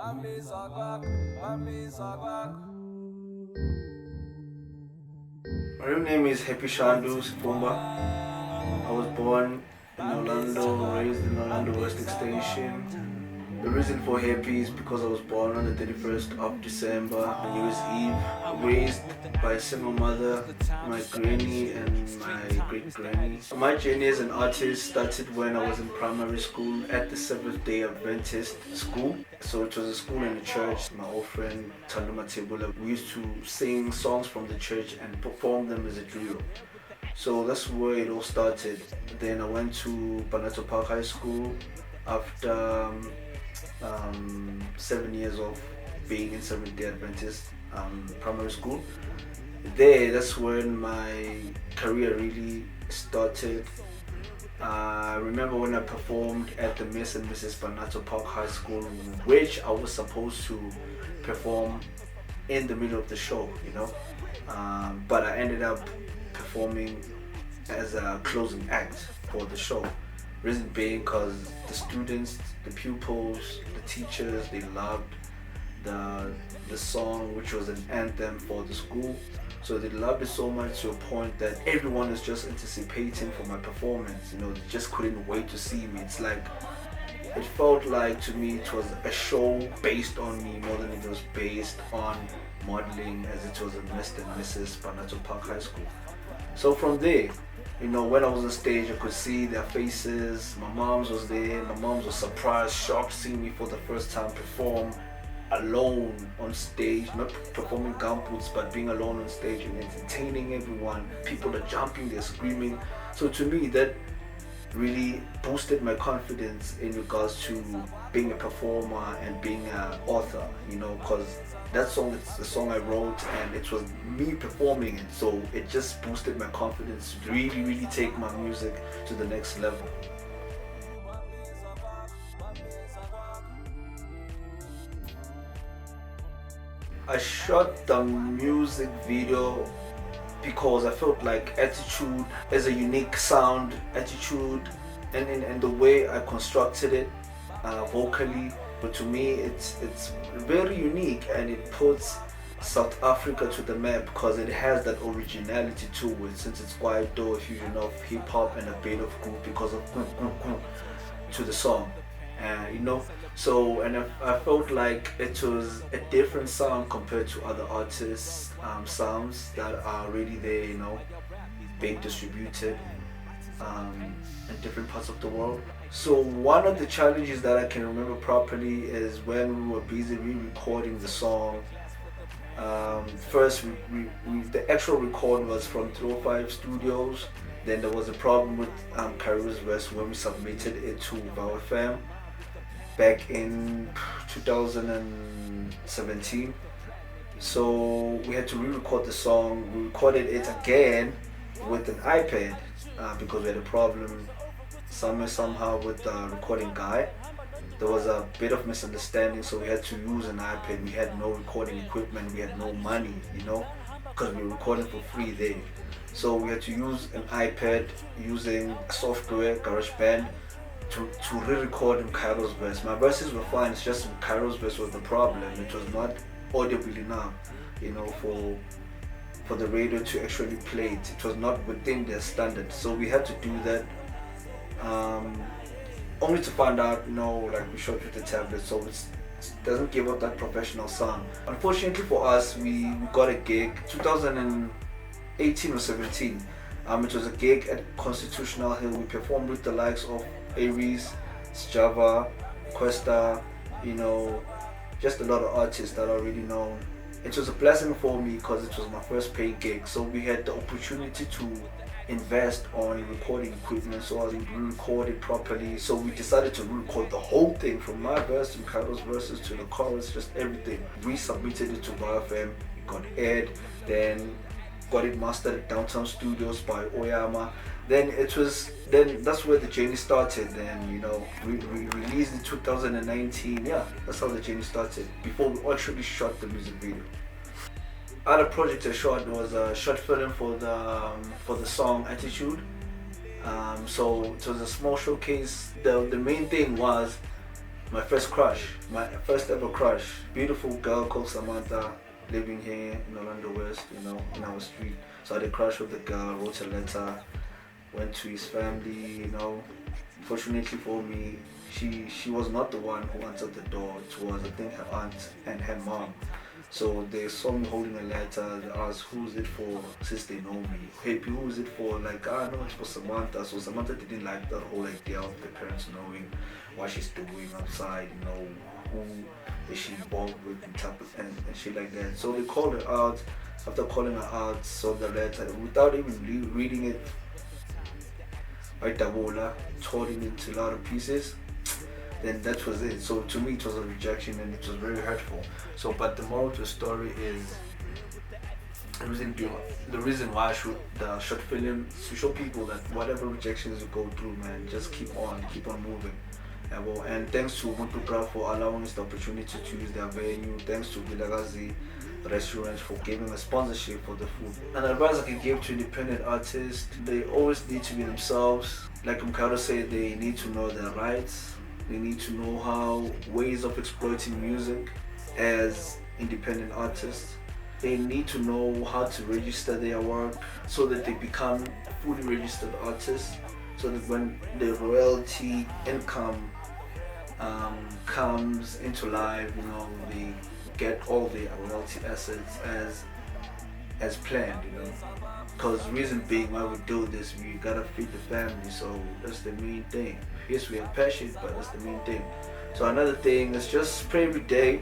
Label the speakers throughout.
Speaker 1: My real name is Happy Shandu Sipumba. I was born in Orlando, raised in Orlando West Extension. The reason for happy is because I was born on the 31st of December, New Year's Eve, raised by a single mother, my granny and my great granny. My journey as an artist started when I was in primary school at the Seventh Day Adventist school. So it was a school in the church. My old friend Tando Matebula, we used to sing songs from the church and perform them as a trio. So that's where it all started. Then I went to Banato Park High School after 7 years of being in Seventh Day Adventist primary school. That's when my career really started. I remember when I performed at the Miss and Mrs. Banato Park High School, which I was supposed to perform in the middle of the show, but I ended up performing as a closing act for the show. Reason being because the students, the pupils, the teachers, they loved the song, which was an anthem for the school. So they loved it so much to a point that everyone is just anticipating for my performance. They just couldn't wait to see me. It's like, it felt like to me it was a show based on me more than it was based on modeling, as it was a Mr. and Mrs. Banato Park High School. So from there, when I was on stage, I could see their faces. My mom's was there. My mom was surprised, shocked, seeing me for the first time perform alone on stage, not performing gumboots, but being alone on stage and entertaining everyone. People are jumping, they're screaming. So to me, that really boosted my confidence in regards to being a performer and being an author, because that song is the song I wrote and it was me performing it. So it just boosted my confidence to really, really take my music to the next level. I shot the music video because I felt like Attitude is a unique sound, Attitude, and the way I constructed it vocally. But to me, it's very unique, and it puts South Africa to the map because it has that originality to it, since it's quite a fusion of hip hop and a bit of groove because of to the song. So, and I felt like it was a different sound compared to other artists' sounds that are already there, being distributed in different parts of the world. So one of the challenges that I can remember properly is when we were busy re-recording the song. First, the actual record was from 305 Studios. Then there was a problem with Mkhayiro's verse when we submitted it to VowFM back in 2017. So we had to re-record the song. We recorded it again with an iPad because we had a problem somehow with the recording guy. There was a bit of misunderstanding, so we had to use an iPad. We had no recording equipment, we had no money, because we were recording for free there. So we had to use an iPad using software, GarageBand, to re-record Mkhayiri's verse. My verses were fine, it's just Mkhayiri's verse was the problem. It was not audible enough, for the radio to actually play it. It was not within their standard. So we had to do that. Only to find out, like we shot with the tablet, so it doesn't give up that professional sound. Unfortunately for us, we got a gig 2018 or 17. It was a gig at Constitutional Hill. We performed with the likes of Aries, Java, Questa, just a lot of artists that are already known. It was a blessing for me because it was my first paid gig, so we had the opportunity to invest on recording equipment, so I re-recorded properly. So we decided to re-record the whole thing from my verse to Mkhayiri's verses to the chorus, just everything. We submitted it to VowFM, it got aired, then got it mastered at Downtown Studios by Oyama. Then that's where the journey started. Then we released in 2019. Yeah, that's how the journey started, before we actually shot the music video. Other project I shot was a short film for the song Attitude. So it was a small showcase. The main thing was my first crush, my first ever crush, beautiful girl called Samantha, living here in Orlando West, in our street. So I had a crush with the girl, wrote a letter, went to his family. Fortunately for me, she was not the one who answered the door. It was, I think, her aunt and her mom. So they saw me holding a letter. They asked, "Who's it for?" Since they know me, "Hey, who is it for?" Like, no, it's for Samantha. So Samantha didn't like that whole idea of the parents knowing what she's doing outside. Who is she involved with and shit like that. So they called her out. After calling her out, saw the letter without even reading it. Right, Dabola, tore it into a lot of pieces. Then that was it. So to me, it was a rejection, and it was very hurtful. So, but the moral to the story is the reason why I shoot the short film, to show people that whatever rejections you go through, man, just keep on moving. And thanks to Mkhayiro for allowing us the opportunity to use their venue. Thanks to Vilagazi Restaurant for giving a sponsorship for the food. And advice I can give to independent artists, they always need to be themselves. Like Mkhayiro said, they need to know their rights. They need to know ways of exploiting music as independent artists. They need to know how to register their work so that they become fully registered artists. So that when the royalty income comes into life, they get all the royalty assets as planned, Because reason being why we do this, we gotta feed the family, so that's the main thing. Yes, we have passion, but that's the main thing. So another thing is just pray every day,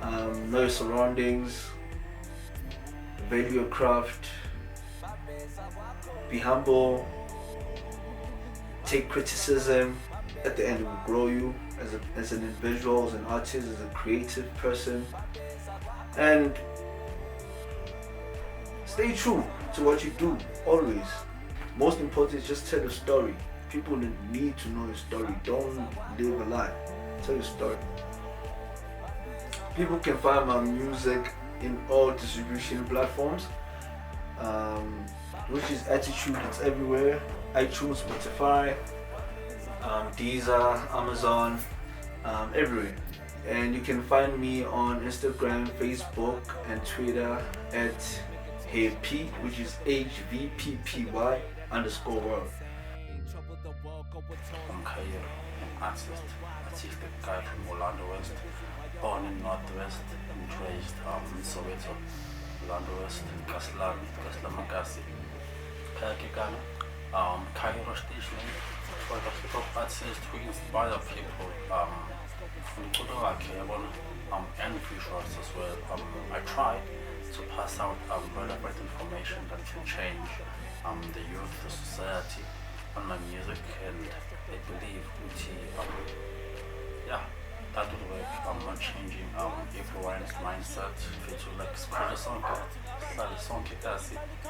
Speaker 1: know your surroundings, value your craft, be humble, take criticism. At the end, it will grow you as an individual, as an artist, as a creative person. And stay true to what you do, always. Most important is just tell your story. People need to know your story. Don't live a lie. Tell your story. People can find my music in all distribution platforms, which is Attitude. It's everywhere. iTunes, Spotify, Deezer, Amazon, everywhere. And you can find me on Instagram, Facebook, and Twitter at HVPPY, which is HVPPY _world.
Speaker 2: Mkhayiro, an artistic guy from Orlando West, born in Northwest and raised in Soweto, Orlando West, Kaslamagasi. Kayakikana, Mkhayiro stage name for the hip hop artist who inspire people. And visuals as well. I try to pass out relevant information that can change the youth, the society on my music, and I believe that would work on changing everyone's mindset. To like spread a song,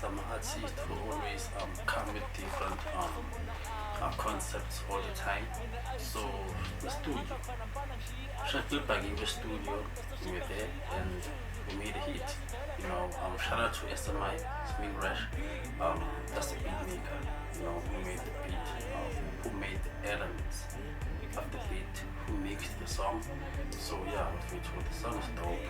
Speaker 2: some artists who always come with different concepts all the time. So the studio, Shakil Bagi in the studio, we were there and we made a hit. Shout out to SMI, Smangaliso, that's the beat maker. Who made the beat, who made the elements of the beat, who mixed the song. So yeah, the song is dope.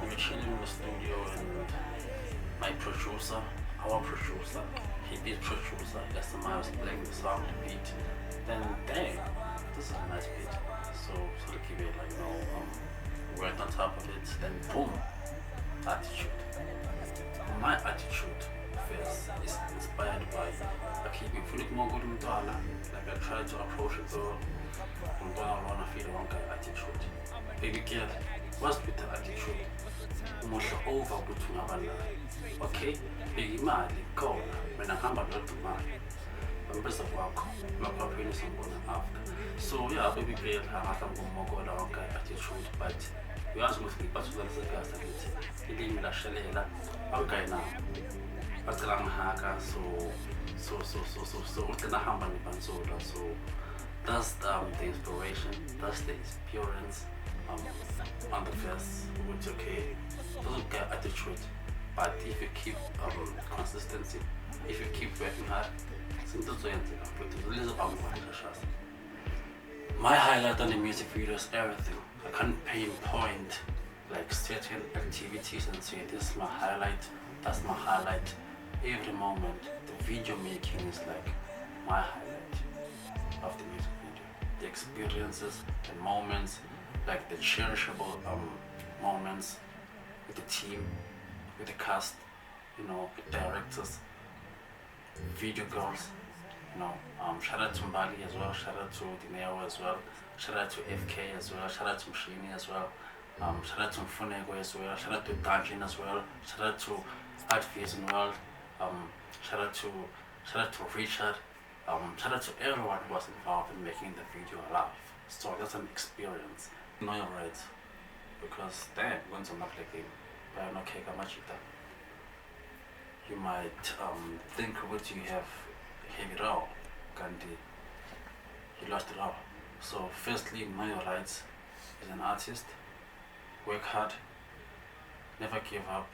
Speaker 2: We were chilling in the studio and my producer, our producer, he did producer, SMI was playing the song, the beat. Then damn, this is a nice beat. So to keep it worked on top of it, then boom, attitude. My attitude first is inspired by like I try to approach it though I'm gonna feel one guy attitude. Baby girl, what's with the attitude? Over okay, big imali khona mina ngihamba lodwa imali bambesa kwakho maphapheni sangona after. So yeah, baby girl angahamba ngomokola wonke attitude, but uyazi ukuthi ngiphathula lesigasa lithi ilimi lashelela bangayina bacela ngihaka so ugcina hamba ngibansola. So that's the inspiration, that's the experience on the verse, which okay, doesn't get attitude, but if you keep consistency, if you keep working hard, My highlight on the music video is everything. I can't pinpoint like certain activities and say this is my highlight, that's my highlight. Every moment, the video making is like my highlight of the music video. The experiences and moments, like the cherishable moments with the team, with the cast, you know, with directors, video girls, you know, shout out to Mbali as well, shout out to Dineo as well, shout out to FK as well, shout out to Mshini as well, shout out to Mfunego as well, shout out to Dungeon as well, shout out to Art Vision World, shout out to Richard, shout out to everyone who was involved in making the video alive. So that's an experience. Know your rights, because damn, going to not like game, but I'm okay, you might think what you have it all, Gandhi. You lost it all. So firstly, know your rights as an artist, work hard, never give up.